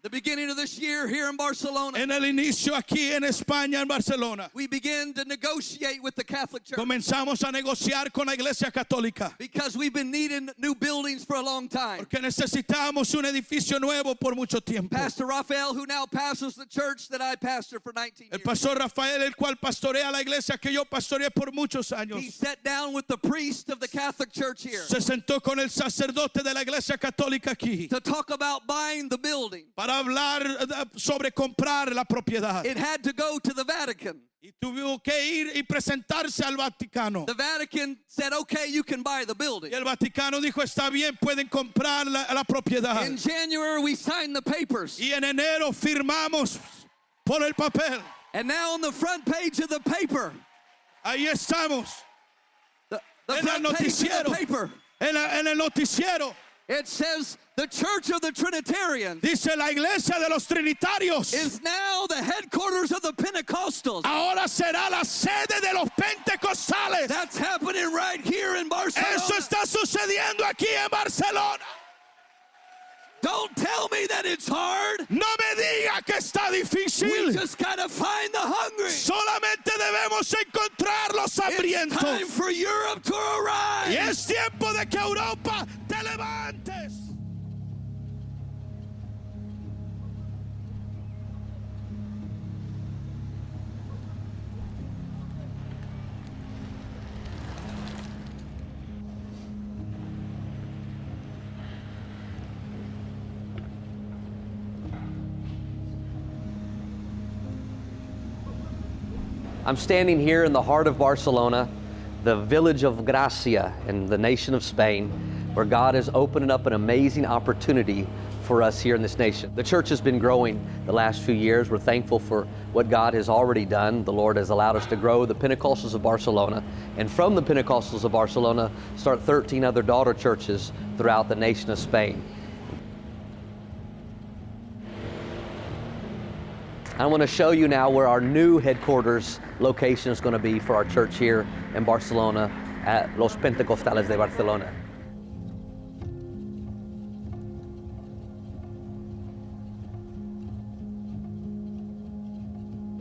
The beginning of this year here in Barcelona, En el inicio aquí en España, en Barcelona, we began to negotiate with the Catholic Church comenzamos a negociar con la Iglesia Católica because we've been needing new buildings for a long time. porque necesitábamos un edificio nuevo por mucho tiempo. Pastor Rafael, who now pastors the church that I pastor for 19 El years, pastor Rafael, el cual pastorea la iglesia que yo pastoreé por muchos años, he sat down with the priest of the Catholic Church here se sentó con el sacerdote de la Iglesia Católica aquí to talk about buying the building. para hablar sobre comprar la propiedad. It had to go to the Vatican. Y tuvo que ir y presentarse al Vaticano. The Vatican said, okay, you can buy the building. Y el Vaticano dijo, está bien, pueden comprar la propiedad. In January, we signed the papers. Y en enero firmamos por el papel. And now on the front page of the paper, Ahí estamos, the en el front page of noticiero, the paper, en el noticiero, it says the Church of the Trinitarians dice la iglesia de los trinitarios. is now the headquarters of the Pentecostals. Ahora será la sede de los pentecostales. That's happening right here in Barcelona. Eso está sucediendo aquí en Barcelona. Don't tell me that it's hard. No me diga que está We difícil. just gotta find the hungry. Solamente debemos encontrar los It's time hambrientos. for Europe to Y arise. es tiempo de que Europa te levantes. I'm standing here in the heart of Barcelona, the village of Gracia in the nation of Spain, where God is opening up an amazing opportunity for us here in this nation. The church has been growing the last few years. We're thankful for what God has already done. The Lord has allowed us to grow the Pentecostals of Barcelona, and from the Pentecostals of Barcelona, start 13 other daughter churches throughout the nation of Spain. I want to show you now where our new headquarters location is going to be for our church here in Barcelona at Los Pentecostales de Barcelona.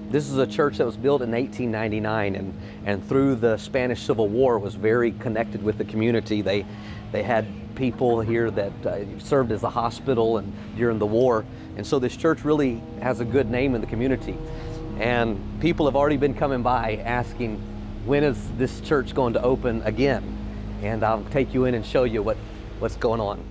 This is a church that was built in 1899 and through the Spanish Civil War was very connected with the community. They had people here that served as a hospital and during the war. And so this church really has a good name in the community. And people have already been coming by asking, when is this church going to open again? And I'll take you in and show you what's going on.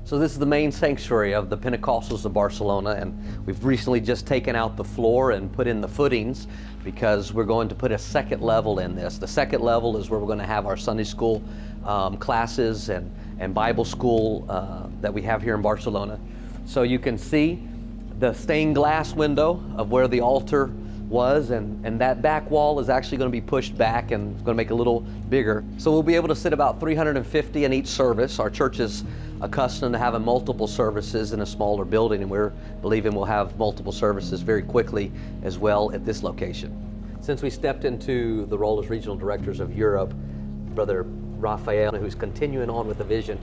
So this is the main sanctuary of the Pentecostals of Barcelona, and we've recently just taken out the floor and put in the footings because we're going to put a second level in this. The second level is where we're going to have our Sunday school classes and Bible school that we have here in Barcelona. So you can see the stained glass window of where the altar was, and that back wall is actually going to be pushed back and it's going to make it a little bigger. So we'll be able to sit about 350 in each service. Our church is accustomed to having multiple services in a smaller building, and we're believing we'll have multiple services very quickly as well at this location. Since we stepped into the role as regional directors of Europe, Brother Rafael, who's continuing on with the vision,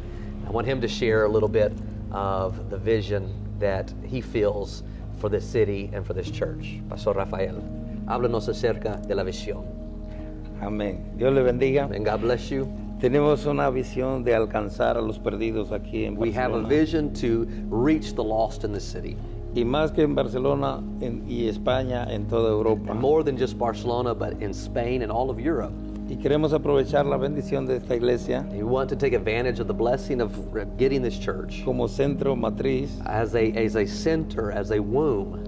I want him to share a little bit of the vision that he feels for this city and for this church. Pastor Rafael, háblanos acerca de la visión. Amén. Dios le bendiga. And God bless you. Tenemos una visión de alcanzar a los perdidos aquí en Barcelona. We have a vision to reach the lost in the city. Y más que en Barcelona y España, en toda Europa. And more than just Barcelona, but in Spain and all of Europe. Y queremos aprovechar la bendición de esta iglesia We want to take advantage of the blessing of getting this church como centro matriz as a center, as a womb,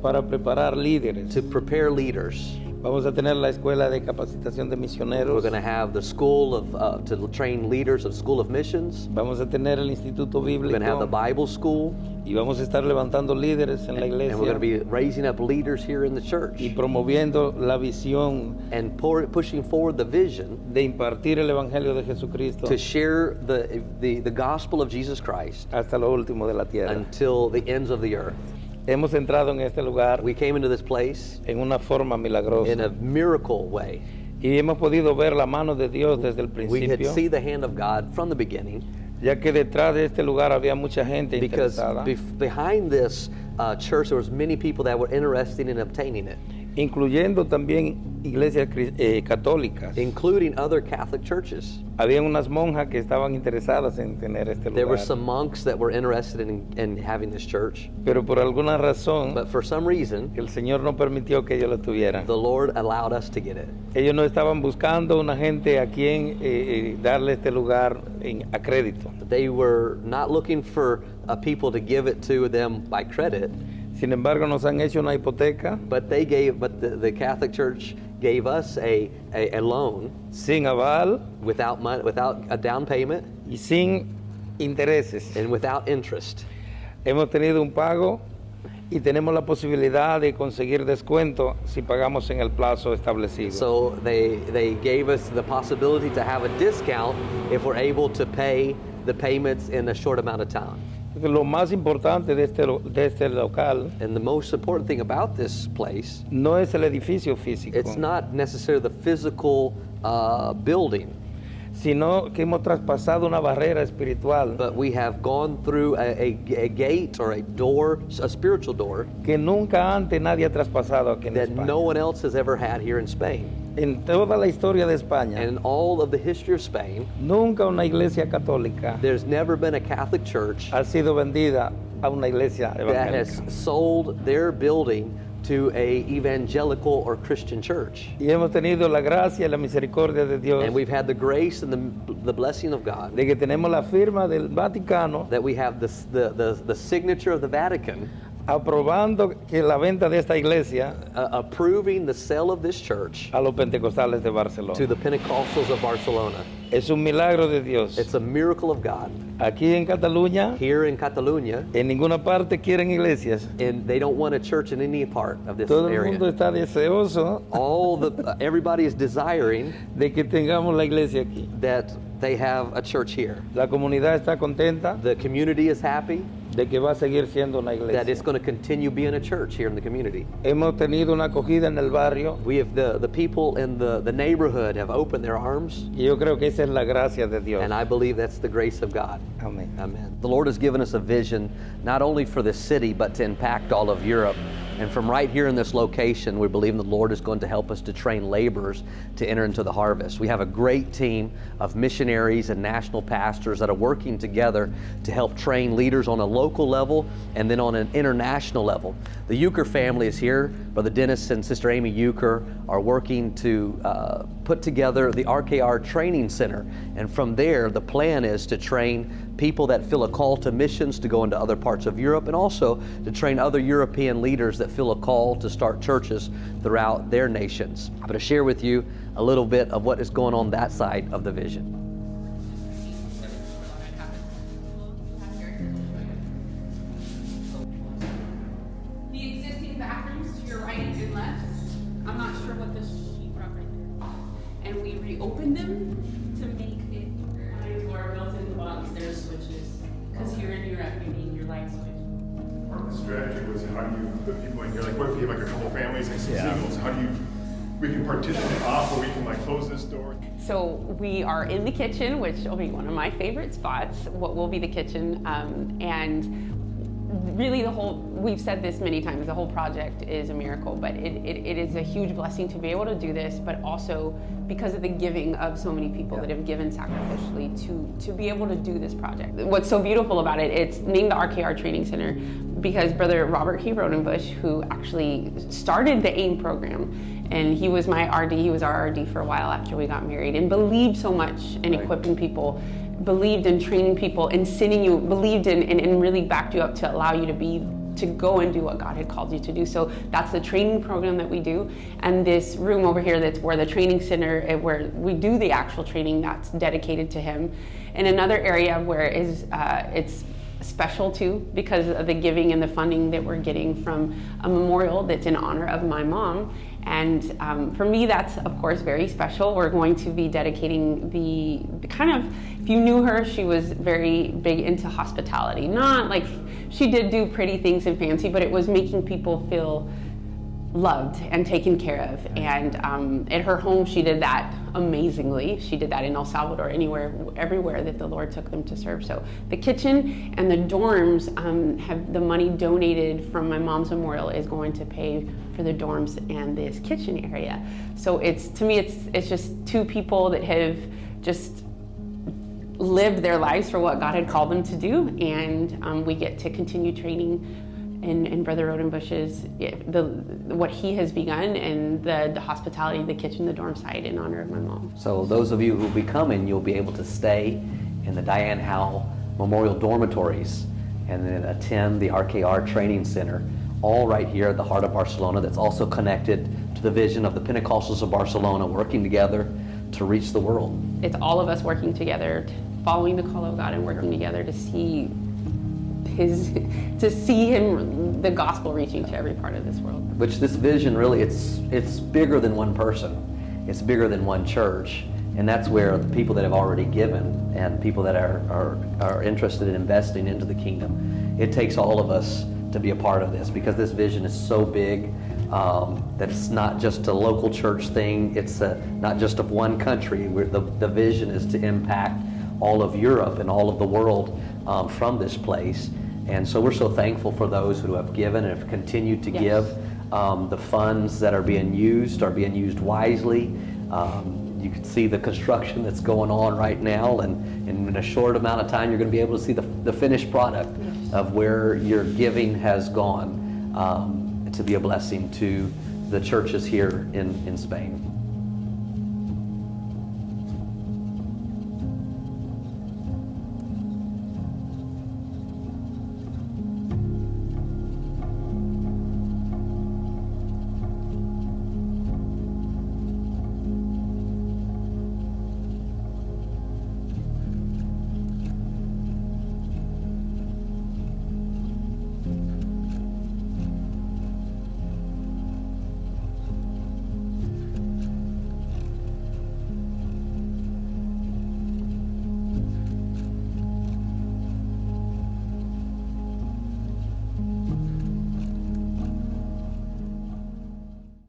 para preparar líderes. to prepare leaders. Vamos a tener la escuela de capacitación de We're misioneros. going to have the school of to train leaders of School of Missions. Vamos a tener el Instituto We're going to have the Bíblico. Bible school. Y vamos a estar levantando líderes en la And we're going to iglesia. be raising up leaders here in the church Y promoviendo la visión and pushing forward the vision de impartir el Evangelio de Jesucristo to share the gospel of Jesus Christ hasta lo último de la tierra. until the ends of the earth. Hemos entrado en este lugar We came into this place en una forma milagrosa in a miracle way. y hemos podido ver la mano de Dios desde el We had principio, seen the hand of God from the beginning, ya que detrás de este lugar había mucha gente because interesada, behind this church there was many people that were interested in obtaining it, incluyendo también iglesias católicas. including other Catholic churches. Habían unas monjas que estaban interesadas en tener este There were lugar, some monks that were interested in having this church, pero por alguna razón but for some reason el Señor no permitió que ellos lo tuvieran. the Lord allowed us to get it. Ellos no estaban buscando una gente a quien darle este lugar a crédito. They were not looking for people to give it to them by credit, Sin embargo, nos han hecho una hipoteca but the Catholic Church gave us a loan sin aval without money, without a down payment, y sin intereses. and without interest. Hemos tenido un pago y tenemos la posibilidad de conseguir descuento si pagamos en el plazo establecido. So they gave us the possibility to have a discount if we're able to pay the payments in a short amount of time. Lo más importante de este local And the most important thing about this place, no es el edificio físico, it's not necessarily the physical building, sino que hemos traspasado una barrera espiritual but we have gone through a gate or a door, a spiritual door, que nunca antes nadie ha traspasado aquí en that España. no one else has ever had here in Spain. En toda la historia de España, And in all of the history of Spain, nunca una iglesia católica there's never been a Catholic church ha sido vendida a una iglesia that has evangélica. sold their building to a evangelical or Christian church. Y hemos tenido la gracia y la misericordia de Dios And we've had the grace and the blessing of God de que tenemos la firma del Vaticano that we have the signature of the Vatican aprobando que la venta de esta iglesia approving the sale of this church a los pentecostales de Barcelona. to the Pentecostals of Barcelona. Es un milagro de Dios. It's a miracle of God. Aquí en Cataluña, Here in Catalonia, en ninguna parte quieren iglesias. and they don't want a church in any part of this Todo el area. mundo está deseoso Everybody is desiring de que tengamos la iglesia aquí. that they have a church here. La comunidad está contenta The community is happy de que va a seguir siendo una that it's iglesia. going to continue being a church here in the community. Hemos tenido una acogida en el barrio We have the people in the neighborhood have opened their arms, y yo creo que esa es la gracia de Dios. and I believe that's the grace of God. Amén. Amen. The Lord has given us a vision not only for this city but to impact all of Europe. And from right here in this location, we believe the Lord is going to help us to train laborers to enter into the harvest. We have a great team of missionaries and national pastors that are working together to help train leaders on a local level and then on an international level. The Euchre family is here. Brother Dennis and Sister Amy Euchre are working to put together the RKR Training Center. And from there, the plan is to train people that feel a call to missions to go into other parts of Europe, and also to train other European leaders that feel a call to start churches throughout their nations. I'm going to share with you a little bit of what is going on that side of the vision. The existing bathrooms to your right and left, I'm not sure what this sheetrock right there. And we reopened them to make it. Or built in the bottom stairs switches. Because here in Europe, you need your light switch. Part of the strategy was how do you put people in here, like what if you have like a couple families and some singles, how do you, we can partition it off or we can like close this door. So we are in the kitchen, which will be one of my favorite spots, what will be the kitchen. And really we've said this many times, the whole project is a miracle, but it is a huge blessing to be able to do this, but also because of the giving of so many people that have given sacrificially to be able to do this project. What's so beautiful about it, it's named the RKR Training Center because Brother Robert K. Rodenbush, who actually started the AIM program, and he was my RD, he was our RD for a while after we got married, and believed so much in equipping people, believed in training people and sending you, believed in and really backed you up to allow you to go and do what God had called you to do. So that's the training program that we do. And this room over here, that's where the training center, where we do the actual training, that's dedicated to him. And another area where it's special too, because of the giving and the funding that we're getting from a memorial that's in honor of my mom. And for me, that's of course very special. We're going to be dedicating the kind of, if you knew her, she was very big into hospitality, not like she did do pretty things and fancy, but it was making people feel loved and taken care of. And at her home, she did that amazingly. She did that in El Salvador, everywhere that the Lord took them to serve. So the kitchen and the dorms have the money donated from my mom's memorial is going to pay for the dorms and this kitchen area. So to me, it's just two people that have just lived their lives for what God had called them to do, and we get to continue training in Brother Rodenbush's, what he has begun, and the hospitality, the kitchen, the dorm side in honor of my mom. So those of you who will be coming, you'll be able to stay in the Diane Howe Memorial Dormitories and then attend the RKR Training Center, all right here at the heart of Barcelona, that's also connected to the vision of the Pentecostals of Barcelona, working together to reach the world. It's all of us working together, following the call of God and working together to see him, the gospel reaching to every part of this world. Which this vision really, it's bigger than one person. It's bigger than one church. And that's where the people that have already given and people that are interested in investing into the kingdom, it takes all of us to be a part of this, because this vision is so big that it's not just a local church thing. It's not just of one country. The vision is to impact all of Europe and all of the world from this place. And so we're so thankful for those who have given and have continued to give. The funds that are being used wisely. You can see the construction that's going on right now, and in a short amount of time you're going to be able to see the finished product of where your giving has gone to be a blessing to the churches here in Spain.